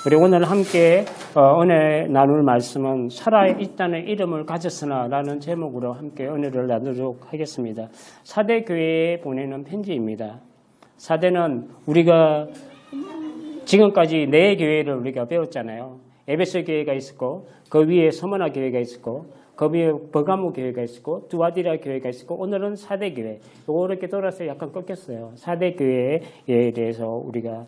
우리 오늘 함께 은혜 나눌 말씀은 살아있다는 이름을 가졌으나 라는 제목으로 함께 은혜를 나누도록 하겠습니다. 사대 교회에 보내는 편지입니다. 사대는 우리가 지금까지 네 교회를 우리가 배웠잖아요. 에베소 교회가 있었고 그 위에 서머나 교회가 있었고 그 위에 버가모 교회가 있었고 두아디라 교회가 있었고 오늘은 사대 교회. 이렇게 돌아서 약간 꺾였어요. 사대 교회에 대해서 우리가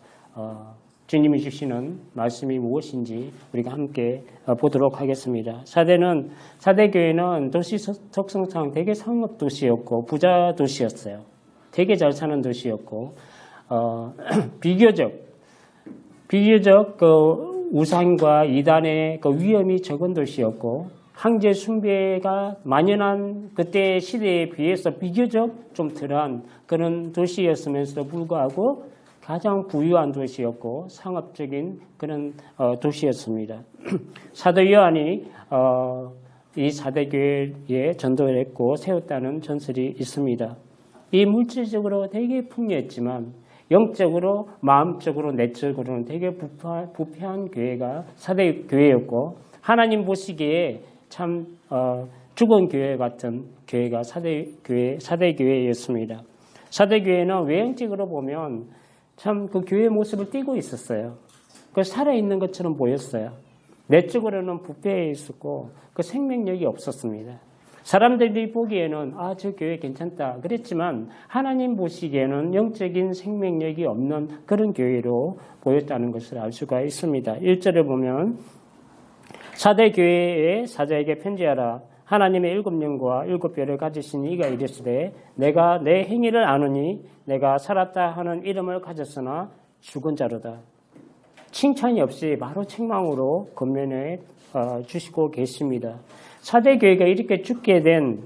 주님이 주시는 말씀이 무엇인지 우리가 함께 보도록 하겠습니다. 사대 교회는 도시 특성상 되게 상업 도시였고 부자 도시였어요. 되게 잘 사는 도시였고 비교적 그 우상과 이단의 그 위험이 적은 도시였고 황제 숭배가 만연한 그때 시대에 비해서 비교적 좀 덜한 그런 도시였으면서도 불구하고 가장 부유한 도시였고 상업적인 그런 도시였습니다. 사도 요한이 이 사대교회에 전도를 했고 세웠다는 전설이 있습니다. 이 물질적으로 되게 풍요했지만 영적으로, 마음적으로, 내적으로는 되게 부패한 교회가 사대교회였고 하나님 보시기에 참 죽은 교회 같은 교회가 사대교회였습니다. 사대교회는 외형적으로 보면 참 그 교회의 모습을 띠고 있었어요. 그 살아있는 것처럼 보였어요. 내적으로는 부패해 있었고 그 생명력이 없었습니다. 사람들이 보기에는 저 교회 괜찮다 그랬지만 하나님 보시기에는 영적인 생명력이 없는 그런 교회로 보였다는 것을 알 수가 있습니다. 1절에 보면 사대교회의 사자에게 편지하라. 하나님의 7영과 7뼈를 가지신 이가 이르시되 내가 내 행위를 아노니 내가 살았다 하는 이름을 가졌으나 죽은 자로다. 칭찬이 없이 바로 책망으로 겉면에 주시고 계십니다. 사대교회가 이렇게 죽게 된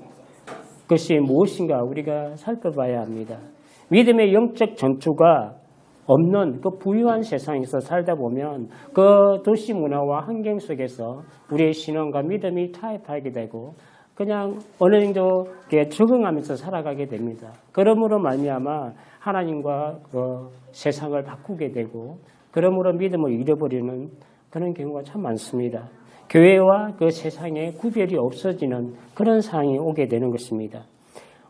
것이 무엇인가 우리가 살펴봐야 합니다. 믿음의 영적 전투가 없는 그 부유한 세상에서 살다 보면 그 도시 문화와 환경 속에서 우리의 신앙과 믿음이 타협하게 되고 그냥 어느 정도 적응하면서 살아가게 됩니다. 그러므로 말미암아 하나님과 그 세상을 바꾸게 되고 그러므로 믿음을 잃어버리는 그런 경우가 참 많습니다. 교회와 그 세상의 구별이 없어지는 그런 상황이 오게 되는 것입니다.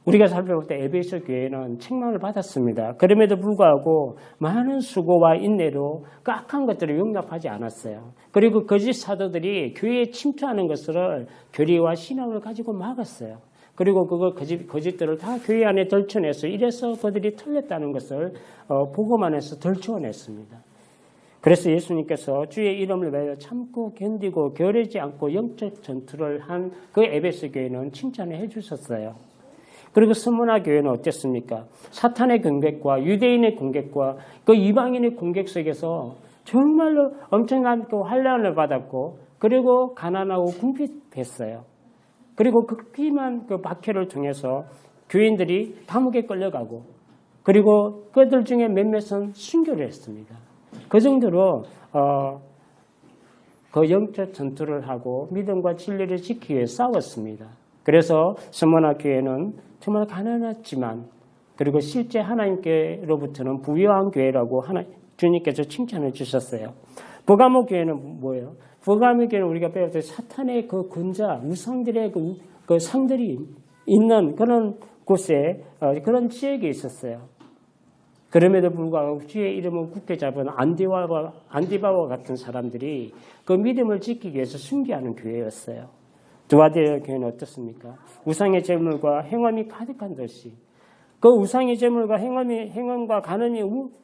우리가 살펴볼 때 에베소 교회는 책망을 받았습니다. 그럼에도 불구하고 많은 수고와 인내로 그 악한 것들을 용납하지 않았어요. 그리고 거짓 사도들이 교회에 침투하는 것을 교리와 신앙을 가지고 막았어요. 그리고 그거 거짓들을 다 교회 안에 덜쳐내서 이래서 그들이 틀렸다는 것을 복음 안에서 덜쳐냈습니다. 그래서 예수님께서 주의 이름을 위하여 참고 견디고 게으르지 않고 영적 전투를 한 그 에베소 교회는 칭찬을 해주셨어요. 그리고 스무나 교회는 어땠습니까? 사탄의 공격과 유대인의 공격과 그 이방인의 공격 속에서 정말로 엄청난 그 환난을 받았고 그리고 가난하고 궁핍했어요. 그리고 그 피만 그 박해를 통해서 교인들이 감옥에 끌려가고 그리고 그들 중에 몇몇은 순교를 했습니다. 그 정도로 그 영적 전투를 하고 믿음과 진리를 지키기 위해 싸웠습니다. 그래서 스무나 교회는 정말 가난했지만 그리고 실제 하나님께로부터는 부유한 교회라고 주님께서 칭찬해 주셨어요. 버가모 교회는 뭐예요? 버가모 교회는 우리가 배울 때 사탄의 그 군자, 우상들의 그 상들이 있는 그런 곳에 그런 지역에 있었어요. 그럼에도 불구하고 주의 이름을 굳게 잡은 안디바와 같은 사람들이 그 믿음을 지키기 위해서 순교하는 교회였어요. 두아디라 교회는 어떻습니까? 우상의 재물과 행함이 가득한 도시. 그 우상의 재물과 행함과 가늠이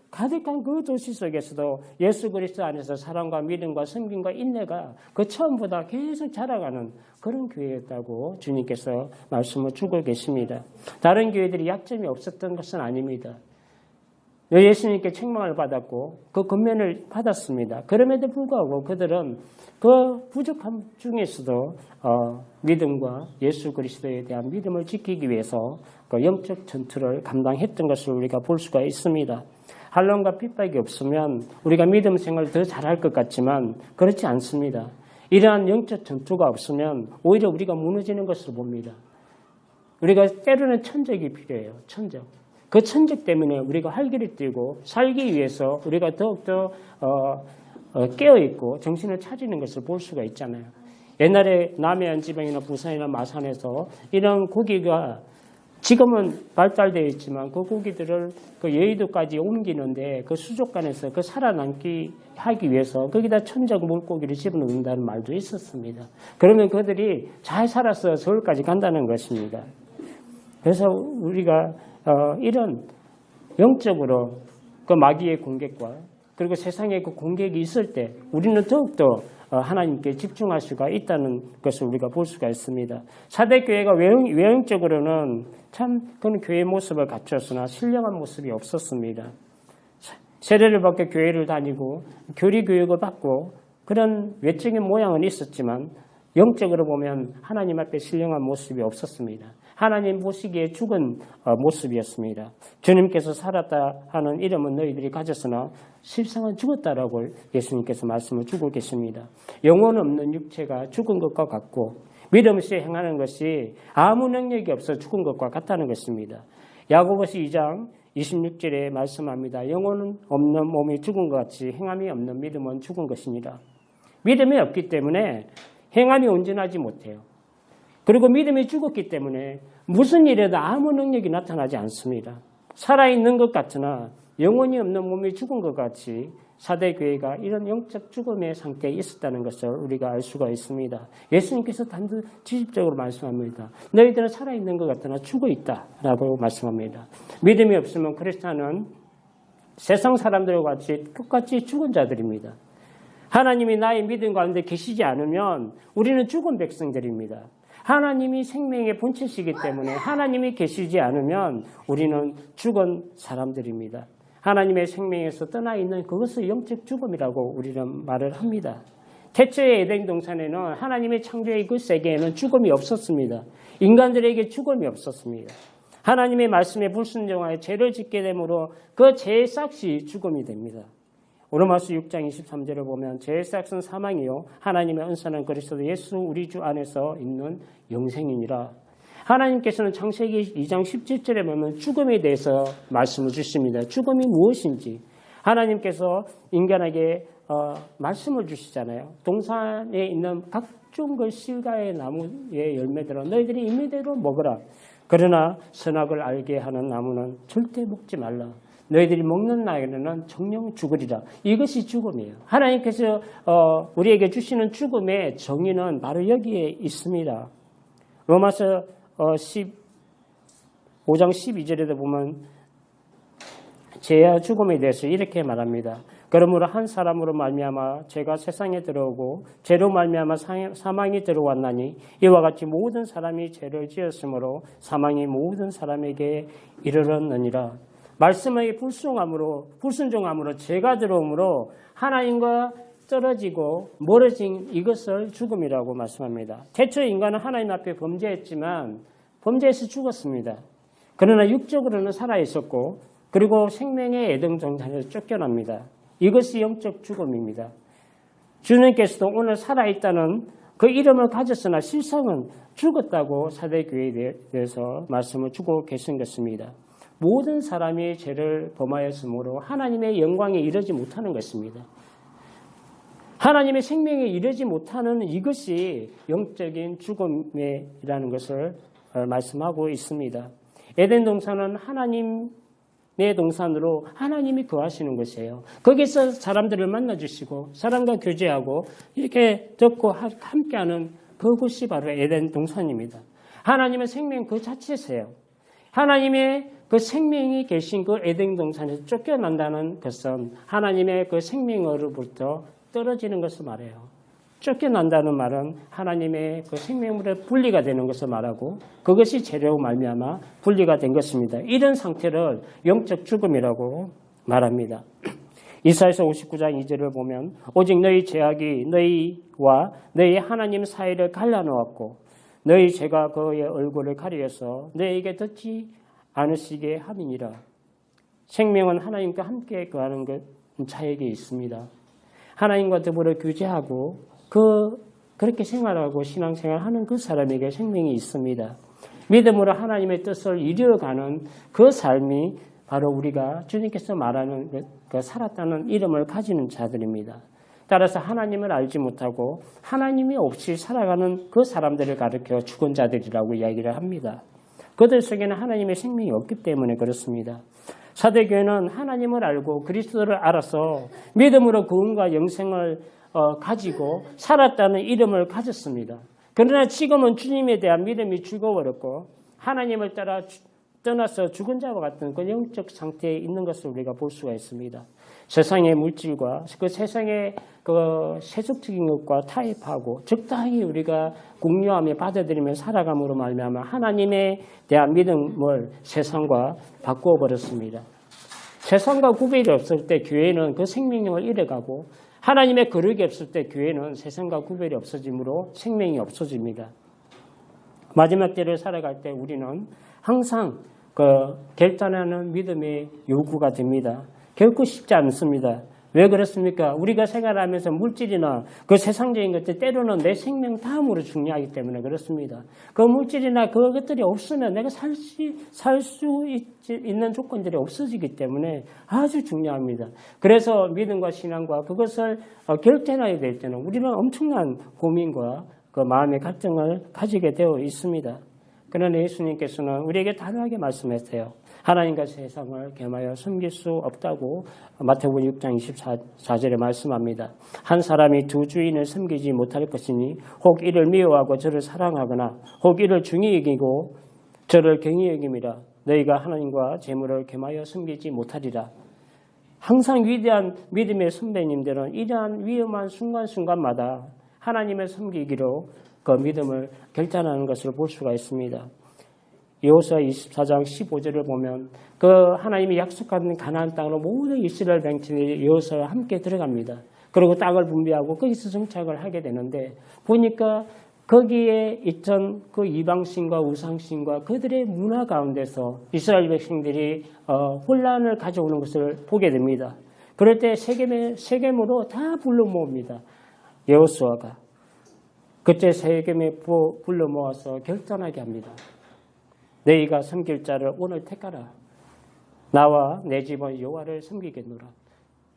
가득한 그 도시 속에서도 예수 그리스도 안에서 사랑과 믿음과 섬김과 인내가 그 처음보다 계속 자라가는 그런 교회였다고 주님께서 말씀을 주고 계십니다. 다른 교회들이 약점이 없었던 것은 아닙니다. 예수님께 책망을 받았고 그 권면을 받았습니다. 그럼에도 불구하고 그들은 그 부족함 중에서도 믿음과 예수 그리스도에 대한 믿음을 지키기 위해서 그 영적 전투를 감당했던 것을 우리가 볼 수가 있습니다. 한론과 핍박이 없으면 우리가 믿음 생활을 더 잘할 것 같지만 그렇지 않습니다. 이러한 영적 전투가 없으면 오히려 우리가 무너지는 것을 봅니다. 우리가 때로는 천적이 필요해요. 천적. 그 천적 때문에 우리가 활기를 띠고 살기 위해서 우리가 더욱더 깨어있고 정신을 차리는 것을 볼 수가 있잖아요. 옛날에 남해안 지방이나 부산이나 마산에서 이런 고기가 지금은 발달되어 있지만 그 고기들을 그 여의도까지 옮기는데 그 수족관에서 그 살아남기 하기 위해서 거기다 천적 물고기를 집어넣는다는 말도 있었습니다. 그러면 그들이 잘 살아서 서울까지 간다는 것입니다. 그래서 우리가 이런 영적으로 그 마귀의 공격과 그리고 세상에 그 공격이 있을 때 우리는 더욱더 하나님께 집중할 수가 있다는 것을 우리가 볼 수가 있습니다. 사대교회가 외형적으로는 참 그런 교회 모습을 갖췄으나 신령한 모습이 없었습니다. 세례를 받고 교회를 다니고 교리 교육을 받고 그런 외적인 모양은 있었지만 영적으로 보면 하나님 앞에 신령한 모습이 없었습니다. 하나님 보시기에 죽은 모습이었습니다. 주님께서 살았다 하는 이름은 너희들이 가졌으나 실상은 죽었다라고 예수님께서 말씀을 주고 계십니다. 영혼 없는 육체가 죽은 것과 같고 믿음 없이 행하는 것이 아무 능력이 없어 죽은 것과 같다는 것입니다. 야고보서 2장 26절에 말씀합니다. 영혼 없는 몸이 죽은 것 같이 행함이 없는 믿음은 죽은 것이니라. 믿음이 없기 때문에 행함이 온전하지 못해요. 그리고 믿음이 죽었기 때문에 무슨 일에도 아무 능력이 나타나지 않습니다. 살아있는 것 같으나 영혼이 없는 몸이 죽은 것 같이 사대교회가 이런 영적 죽음의 상태에 있었다는 것을 우리가 알 수가 있습니다. 예수님께서 단도직입적으로 말씀합니다. 너희들은 살아있는 것 같으나 죽어있다라고 말씀합니다. 믿음이 없으면 크리스찬은 세상 사람들과 같이 똑같이 죽은 자들입니다. 하나님이 나의 믿음 가운데 계시지 않으면 우리는 죽은 백성들입니다. 하나님이 생명의 본체시기 때문에 하나님이 계시지 않으면 우리는 죽은 사람들입니다. 하나님의 생명에서 떠나 있는 그것을 영적 죽음이라고 우리는 말을 합니다. 태초의 에덴 동산에는 하나님의 창조의 그 세계에는 죽음이 없었습니다. 인간들에게 죽음이 없었습니다. 하나님의 말씀에 불순종하여 죄를 짓게 되므로 그 죄의 싹이 죽음이 됩니다. 로마서 6장 23절을 보면 죄의 싹은 사망이요 하나님의 은사는 그리스도 예수 우리 주 안에서 있는 영생이니라. 하나님께서는 창세기 2장 17절에 보면 죽음에 대해서 말씀을 주십니다. 죽음이 무엇인지 하나님께서 인간에게 말씀을 주시잖아요. 동산에 있는 각종 그 실과의 나무의 열매들은 너희들이 임의대로 먹으라. 그러나 선악을 알게 하는 나무는 절대 먹지 말라. 너희들이 먹는 날에는 정령 죽으리라. 이것이 죽음이에요. 하나님께서 우리에게 주시는 죽음의 정의는 바로 여기에 있습니다. 로마서 5장 12절에도 보면 죄와 죽음에 대해서 이렇게 말합니다. 그러므로 한 사람으로 말미암아 죄가 세상에 들어오고 죄로 말미암아 사망이 들어왔나니 이와 같이 모든 사람이 죄를 지었으므로 사망이 모든 사람에게 이르렀느니라. 말씀의 불순종함으로 죄가 들어오므로 하나님과 떨어지고 멀어진 이것을 죽음이라고 말씀합니다. 태초 인간은 하나님 앞에 범죄했지만 범죄해서 죽었습니다. 그러나 육적으로는 살아있었고 그리고 생명의 에덴 동산에서 쫓겨납니다. 이것이 영적 죽음입니다. 주님께서도 오늘 살아있다는 그 이름을 가졌으나 실상은 죽었다고 사대교회에 대해서 말씀을 주고 계신 것입니다. 모든 사람이 죄를 범하였으므로 하나님의 영광에 이르지 못하는 것입니다. 하나님의 생명에 이르지 못하는 이것이 영적인 죽음이라는 것을 말씀하고 있습니다. 에덴 동산은 하나님의 동산으로 하나님이 거하시는 곳이에요. 거기서 사람들을 만나주시고 사람과 교제하고 이렇게 듣고 함께하는 그곳이 바로 에덴 동산입니다. 하나님의 생명 그 자체세요. 하나님의 그 생명이 계신 그 에덴 동산에서 쫓겨난다는 것은 하나님의 그 생명으로부터 떨어지는 것을 말해요. 쫓겨난다는 말은 하나님의 그 생명으로 분리가 되는 것을 말하고 그것이 죄로 말미암아 분리가 된 것입니다. 이런 상태를 영적 죽음이라고 말합니다. 이사야서 59장 2절을 보면 오직 너희 죄악이 너희와 너희 하나님 사이를 갈라놓았고 너희 죄가 그의 얼굴을 가리어서 너희에게 듣지 않으시게 함이니라. 생명은 하나님과 함께 거하는 것 자에게 있습니다. 하나님과 더불어 교제하고 그렇게 생활하고 신앙생활하는 그 사람에게 생명이 있습니다. 믿음으로 하나님의 뜻을 이루어가는 그 삶이 바로 우리가 주님께서 말하는 그 살았다는 이름을 가지는 자들입니다. 따라서 하나님을 알지 못하고 하나님이 없이 살아가는 그 사람들을 가리켜 죽은 자들이라고 이야기를 합니다. 그들 속에는 하나님의 생명이 없기 때문에 그렇습니다. 사도교회는 하나님을 알고 그리스도를 알아서 믿음으로 구원과 영생을 가지고 살았다는 이름을 가졌습니다. 그러나 지금은 주님에 대한 믿음이 죽어버렸고 하나님을 떠나서 죽은 자와 같은 그 영적 상태에 있는 것을 우리가 볼 수가 있습니다. 세상의 물질과 그 세상의 그 세속적인 것과 타협하고 적당히 우리가 공유하며 받아들이며 살아감으로 말미암아 하나님에 대한 믿음을 세상과 바꾸어 버렸습니다. 세상과 구별이 없을 때 교회는 그 생명력을 잃어가고 하나님의 거룩이 없을 때 교회는 세상과 구별이 없어지므로 생명이 없어집니다. 마지막 때를 살아갈 때 우리는 항상 결단하는 믿음의 요구가 됩니다. 결코 쉽지 않습니다. 왜 그렇습니까? 우리가 생활하면서 물질이나 그 세상적인 것들 때로는 내 생명 다음으로 중요하기 때문에 그렇습니다. 그 물질이나 그것들이 없으면 내가 살 수 있는 조건들이 없어지기 때문에 아주 중요합니다. 그래서 믿음과 신앙과 그것을 결정해야 될 때는 우리는 엄청난 고민과 그 마음의 갈등을 가지게 되어 있습니다. 그러나 예수님께서는 우리에게 단호하게 말씀하세요. 하나님과 세상을 겸하여 섬길 수 없다고 마태복음 6장 24절에 말씀합니다. 한 사람이 두 주인을 섬기지 못할 것이니 혹 이를 미워하고 저를 사랑하거나 혹 이를 중히 여기고 저를 경히 여김이라. 너희가 하나님과 재물을 겸하여 섬기지 못하리라. 항상 위대한 믿음의 선배님들은 이러한 위험한 순간순간마다 하나님을 섬기기로 그 믿음을 결단하는 것을 볼 수가 있습니다. 여호수아 24장 15절을 보면 그 하나님이 약속한 가나안 땅으로 모든 이스라엘 백성들이 여호수아와 함께 들어갑니다. 그리고 땅을 분배하고 거기서 정착을 하게 되는데 보니까 거기에 있던 그 이방신과 우상신과 그들의 문화 가운데서 이스라엘 백성들이 혼란을 가져오는 것을 보게 됩니다. 그럴 때 세겜으로 다 불러 모읍니다. 여호수아가 그때 세겜에 불러 모아서 결단하게 합니다. 너희가 섬길 자를 오늘 택하라. 나와 내 집은 여호와를 섬기겠노라.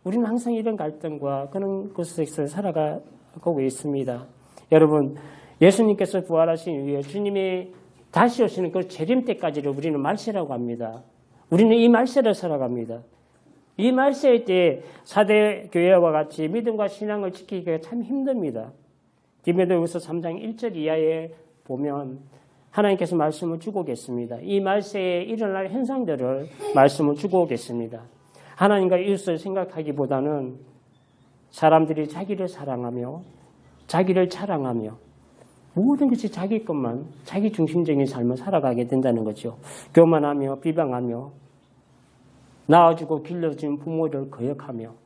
우리는 항상 이런 갈등과 그런 곳에서 살아가고 있습니다. 여러분, 예수님께서 부활하신 이후에 주님이 다시 오시는 그 재림 때까지를 우리는 말세라고 합니다. 우리는 이 말세를 살아갑니다. 이 말세일 때 사대 교회와 같이 믿음과 신앙을 지키기가 참 힘듭니다. 디모데후서 3장 1절 이하에 보면 하나님께서 말씀을 주고 계십니다. 이 말세에 일어날 현상들을 말씀을 주고 계십니다. 하나님과 이웃을 생각하기보다는 사람들이 자기를 사랑하며 자기를 자랑하며 모든 것이 자기 것만 자기 중심적인 삶을 살아가게 된다는 거죠. 교만하며 비방하며 낳아주고 길러준 부모를 거역하며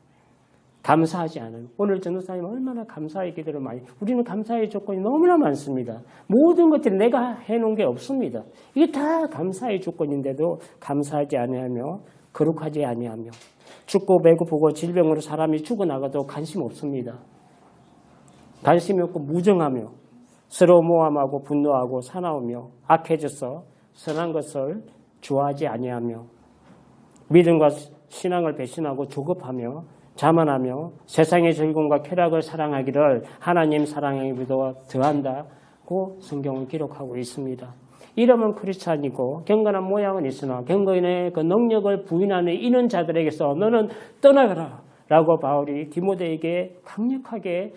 감사하지 않은 오늘 전도사님 얼마나 감사의 기도를 많이 우리는 감사의 조건이 너무나 많습니다. 모든 것들이 내가 해놓은 게 없습니다. 이게 다 감사의 조건인데도 감사하지 아니하며 거룩하지 아니하며 춥고 배고프고 질병으로 사람이 죽어나가도 관심 없습니다. 관심이 없고 무정하며 서로 모함하고 분노하고 사나우며 악해져서 선한 것을 좋아하지 아니하며 믿음과 신앙을 배신하고 조급하며 자만하며 세상의 즐거움과 쾌락을 사랑하기를 하나님 사랑하기보다 더한다고 성경은 기록하고 있습니다. 이름은 크리스찬이고 경건한 모양은 있으나 경건의 그 능력을 부인하는 이런 자들에게서 너는 떠나가라 라고 바울이 디모데에게 강력하게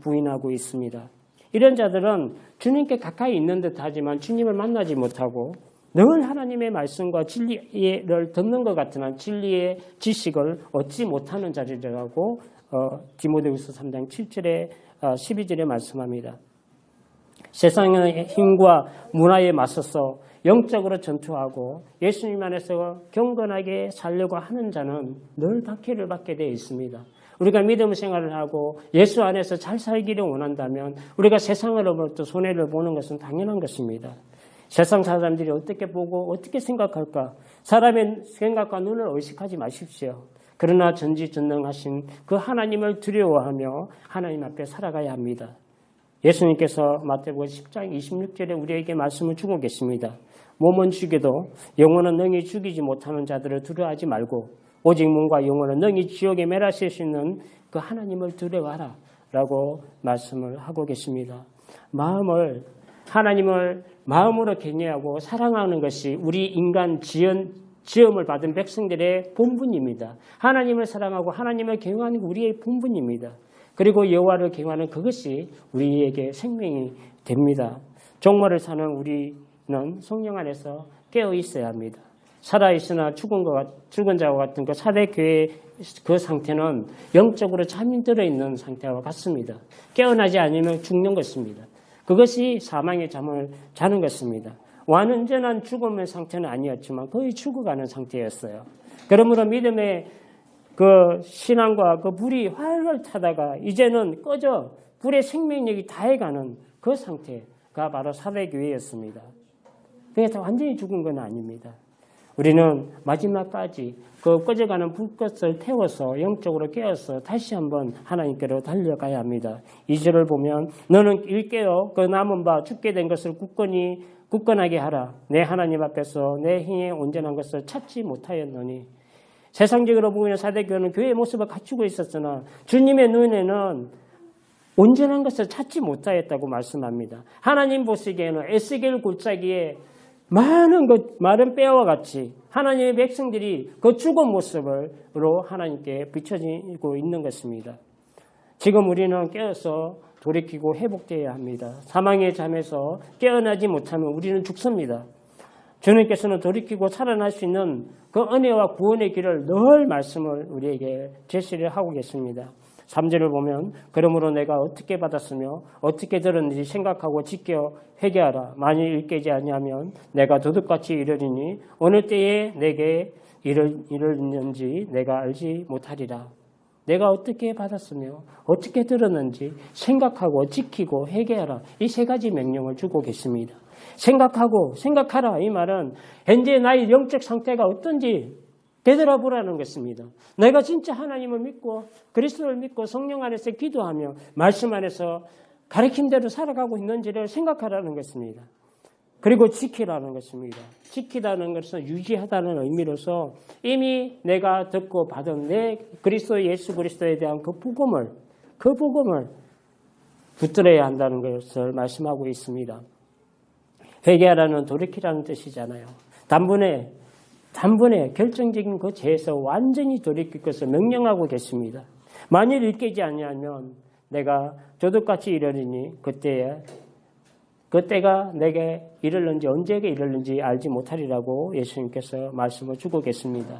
부인하고 있습니다. 이런 자들은 주님께 가까이 있는 듯 하지만 주님을 만나지 못하고 늘 하나님의 말씀과 진리를 듣는 것 같으나 진리의 지식을 얻지 못하는 자리라고 디모데후서 3장 7절에 12절에 말씀합니다. 세상의 힘과 문화에 맞서서 영적으로 전투하고 예수님 안에서 경건하게 살려고 하는 자는 늘 박해를 받게 되어 있습니다. 우리가 믿음 생활을 하고 예수 안에서 잘 살기를 원한다면 우리가 세상으로부터 손해를 보는 것은 당연한 것입니다. 세상 사람들이 어떻게 보고 어떻게 생각할까? 사람의 생각과 눈을 의식하지 마십시오. 그러나 전지전능하신 그 하나님을 두려워하며 하나님 앞에 살아가야 합니다. 예수님께서 마태복음 10장 26절에 우리에게 말씀을 주고 계십니다. 몸은 죽여도 영혼은 능히 죽이지 못하는 자들을 두려워하지 말고 오직 몸과 영혼은 능히 지옥에 멸하실 수 있는 그 하나님을 두려워하라 라고 말씀을 하고 계십니다. 하나님을 마음으로 경외하고 사랑하는 것이 우리 인간 지음을 받은 백성들의 본분입니다. 하나님을 사랑하고 하나님을 경외하는 게 우리의 본분입니다. 그리고 여호와를 경외하는 그것이 우리에게 생명이 됩니다. 종말을 사는 우리는 성령 안에서 깨어 있어야 합니다. 살아있으나 죽은 자와 같은 그 사대교회의 그 상태는 영적으로 잠이 들어있는 상태와 같습니다. 깨어나지 않으면 죽는 것입니다. 그것이 사망의 잠을 자는 것입니다. 완전한 죽음의 상태는 아니었지만 거의 죽어가는 상태였어요. 그러므로 믿음의 그 신앙과 그 불이 활활 타다가 이제는 꺼져 불의 생명력이 다해가는 그 상태가 바로 사대교회였습니다. 그게 다 완전히 죽은 건 아닙니다. 우리는 마지막까지 그 꺼져가는 불꽃을 태워서 영적으로 깨어서 다시 한번 하나님께로 달려가야 합니다. 2절을 보면 너는 일깨어 그 남은 바 죽게 된 것을 굳건하게 하라. 내 하나님 앞에서 내 힘에 온전한 것을 찾지 못하였노니. 세상적으로 보면 사대교회는 교회의 모습을 갖추고 있었으나 주님의 눈에는 온전한 것을 찾지 못하였다고 말씀합니다. 하나님 보시기에는 에스겔 골짜기에 마른 뼈와 같이 하나님의 백성들이 그 죽은 모습으로 하나님께 비춰지고 있는 것입니다. 지금 우리는 깨어서 돌이키고 회복되어야 합니다. 사망의 잠에서 깨어나지 못하면 우리는 죽습니다. 주님께서는 돌이키고 살아날 수 있는 그 은혜와 구원의 길을 늘 말씀을 우리에게 제시를 하고 계십니다. 3절을 보면 그러므로 내가 어떻게 받았으며 어떻게 들었는지 생각하고 지켜 회개하라. 만일 일깨지 아니하면 내가 도둑같이 이르리니 어느 때에 내게 이르는지 내가 알지 못하리라. 내가 어떻게 받았으며 어떻게 들었는지 생각하고 지키고 회개하라. 이 세 가지 명령을 주고 계십니다. 생각하라. 이 말은 현재 나의 영적 상태가 어떤지 되돌아보라는 것입니다. 내가 진짜 하나님을 믿고 그리스도를 믿고 성령 안에서 기도하며 말씀 안에서 가르침대로 살아가고 있는지를 생각하라는 것입니다. 그리고 지키라는 것입니다. 지키다는 것은 유지하다는 의미로서 이미 내가 듣고 받은 내 그리스도 예수 그리스도에 대한 그 복음을 붙들어야 한다는 것을 말씀하고 있습니다. 회개하라는 돌이키라는 뜻이잖아요. 단번에 결정적인 그 죄에서 완전히 돌이킬 것을 명령하고 계십니다. 만일 일깨지 아니하면 내가 조둑같이 이르리니 그때가 내게 이르는지 언제게 이르는지 알지 못하리라고 예수님께서 말씀을 주고 계십니다.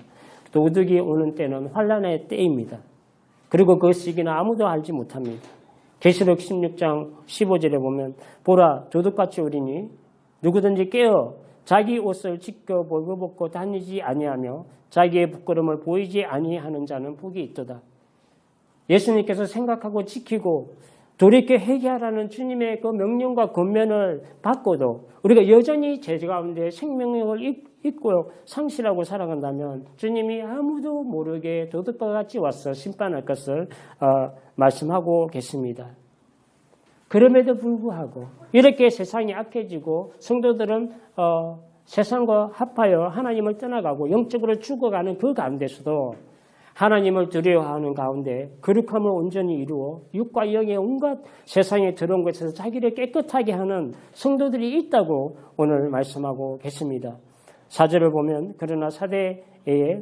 도둑이 오는 때는 환난의 때입니다. 그리고 그 시기는 아무도 알지 못합니다. 계시록 16장 15절에 보면 보라 조둑같이 오리니 누구든지 깨어 자기 옷을 지켜 벌거벗고 다니지 아니하며 자기의 부끄러움을 보이지 아니하는 자는 복이 있도다. 예수님께서 생각하고 지키고 돌이켜 회개하라는 주님의 그 명령과 권면을 받고도 우리가 여전히 죄 가운데 생명력을 잊고 상실하고 살아간다면 주님이 아무도 모르게 도둑과 같이 와서 심판할 것을 말씀하고 계십니다. 그럼에도 불구하고 이렇게 세상이 악해지고 성도들은 세상과 합하여 하나님을 떠나가고 영적으로 죽어가는 그 가운데서도 하나님을 두려워하는 가운데 거룩함을 온전히 이루어 육과 영의 온갖 세상에 들어온 것에서 자기를 깨끗하게 하는 성도들이 있다고 오늘 말씀하고 계십니다. 4절을 보면 그러나 사대에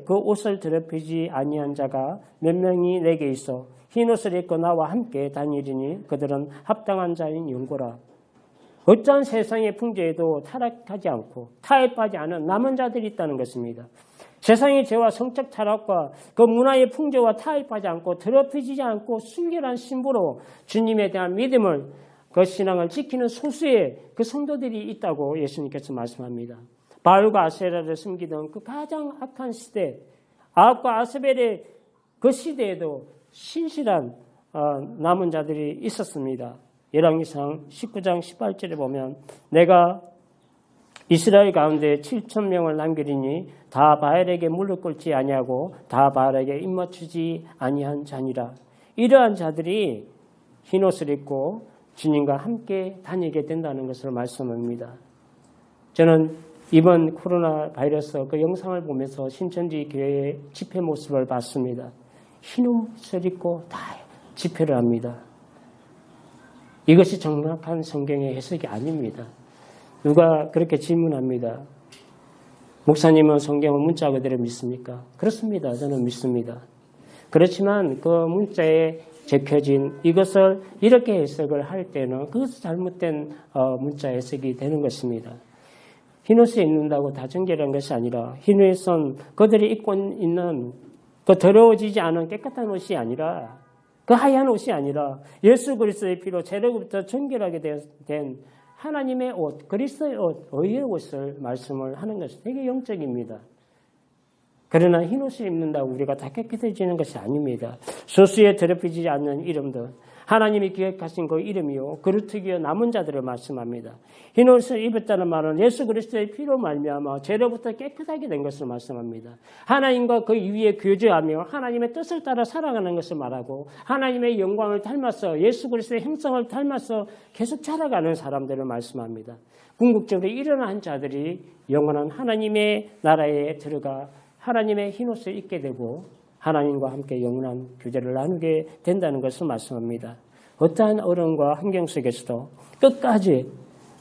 그 옷을 더럽히지 아니한 자가 몇 명이 내게 있어 흰 옷을 입고 나와 함께 다니리니 그들은 합당한 자인 영고라. 어떠한 세상의 풍조에도 타락하지 않고 타협하지 않은 남은 자들이 있다는 것입니다. 세상의 죄와 성적 타락과 그 문화의 풍조와 타협하지 않고 더럽히지 않고 순결한 신부로 주님에 대한 믿음을 그 신앙을 지키는 소수의 그 성도들이 있다고 예수님께서 말씀합니다. 바알과 아세라를 숨기던 그 가장 악한 시대 아합과 아스벨의 그 시대에도 신실한 남은 자들이 있었습니다. 열왕기상 19장 18절에 보면 내가 이스라엘 가운데 7,000명을 남기리니 다 바알에게 무릎 꿇지 아니하고 다 바알에게 입맞추지 아니한 자니라. 이러한 자들이 흰옷을 입고 주님과 함께 다니게 된다는 것을 말씀합니다. 저는 이번 코로나 바이러스 그 영상을 보면서 신천지 교회의 집회 모습을 봤습니다. 흰옷을 입고 다 집회를 합니다. 이것이 정확한 성경의 해석이 아닙니다. 누가 그렇게 질문합니다. 목사님은 성경을 문자 그대로 믿습니까? 그렇습니다. 저는 믿습니다. 그렇지만 그 문자에 적혀진 이것을 이렇게 해석을 할 때는 그것은 잘못된 문자 해석이 되는 것입니다. 흰 옷을 입는다고 다 정결한 것이 아니라 흰 옷은 그들이 입고 있는 그 더러워지지 않은 깨끗한 옷이 아니라 그 하얀 옷이 아니라 예수 그리스도의 피로 죄로부터 정결하게 된 하나님의 옷, 그리스도의 옷, 의의 옷을 말씀을 하는 것이 되게 영적입니다. 그러나 흰 옷을 입는다고 우리가 다 깨끗해지는 것이 아닙니다. 소수에 더럽히지 않는 이름들, 하나님이 기억하신 그 이름이요 그를 특이어 남은 자들을 말씀합니다. 흰 옷을 입었다는 말은 예수 그리스도의 피로 말미암아 죄로부터 깨끗하게 된 것을 말씀합니다. 하나님과 그 위에 교제하며 하나님의 뜻을 따라 살아가는 것을 말하고 하나님의 영광을 닮아서 예수 그리스도의 형상을 닮아서 계속 자라가는 사람들을 말씀합니다. 궁극적으로 일어난 자들이 영원한 하나님의 나라에 들어가 하나님의 흰 옷을 입게 되고 하나님과 함께 영원한 교제를 나누게 된다는 것을 말씀합니다. 어떠한 어려움과 환경 속에서도 끝까지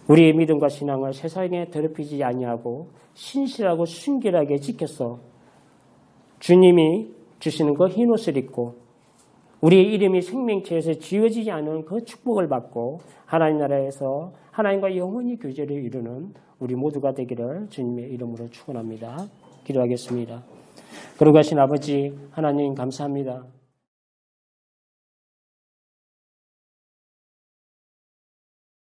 우리의 믿음과 신앙을 세상에 더럽히지 아니하고 신실하고 순결하게 지켜서 주님이 주시는 그 흰 옷을 입고 우리의 이름이 생명체에서 지워지지 않은 그 축복을 받고 하나님 나라에서 하나님과 영원히 교제를 이루는 우리 모두가 되기를 주님의 이름으로 축원합니다. 기도하겠습니다. 거룩하신 아버지 하나님 감사합니다.